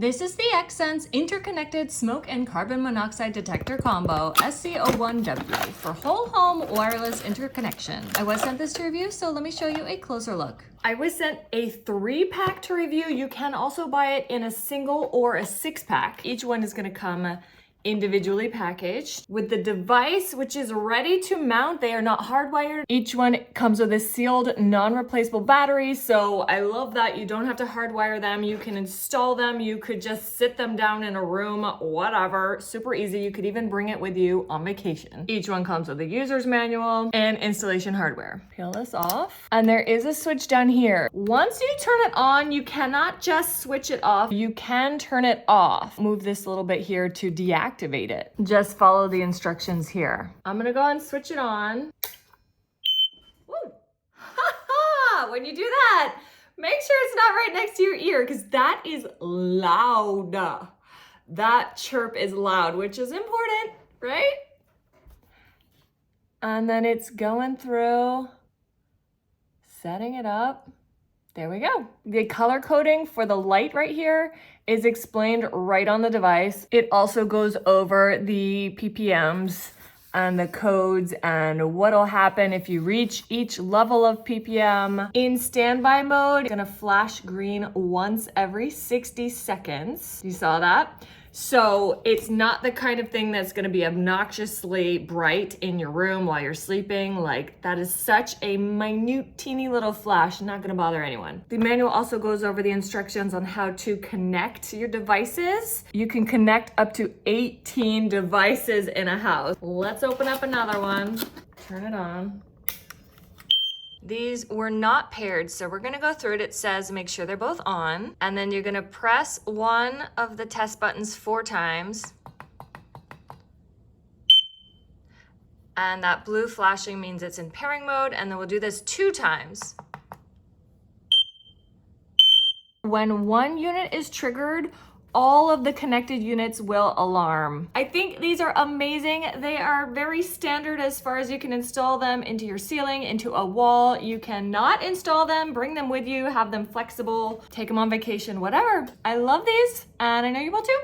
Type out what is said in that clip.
This is the Xsense Interconnected Smoke and Carbon Monoxide Detector Combo SC01W for whole home wireless interconnection. I was sent this to review, so let me show you a closer look. I was sent a 3-pack to review. You can also buy it in a single or a 6-pack. Each one is gonna come individually packaged with the device, which is ready to mount. They are not hardwired. Each one comes with a sealed non-replaceable battery, so I love that you don't have to hardwire them. You can install them. You could just sit them down in a room, whatever. Super easy. You could even bring it with you on vacation. Each one comes with a user's manual and installation hardware. Peel this off, and there is a switch down here. Once you turn it on, you cannot just switch it off. You can turn it off. Move this a little bit here to deactivate it. Just follow the instructions here. I'm gonna go and switch it on. Woo! When you do that, make sure it's not right next to your ear because that is loud. That chirp is loud, which is important, right? And then it's going through, setting it up. There we go. The color coding for the light right here is explained right on the device. It also goes over the PPMs and the codes and what'll happen if you reach each level of PPM. In standby mode, it's gonna flash green once every 60 seconds. You saw that? So it's not the kind of thing that's gonna be obnoxiously bright in your room while you're sleeping. Like, that is such a minute, teeny little flash, not gonna bother anyone. The manual also goes over the instructions on how to connect your devices. You can connect up to 18 devices in a house. Let's open up another one. Turn it on. These were not paired, so we're gonna go through it. It says make sure they're both on, and then you're gonna press one of the test buttons 4 times. And that blue flashing means it's in pairing mode, and then we'll do this 2 times. When one unit is triggered, all of the connected units will alarm. I think these are amazing. They are very standard as far as you can install them into your ceiling, into a wall. You cannot install them, bring them with you, have them flexible, take them on vacation, whatever. I love these, and I know you will too.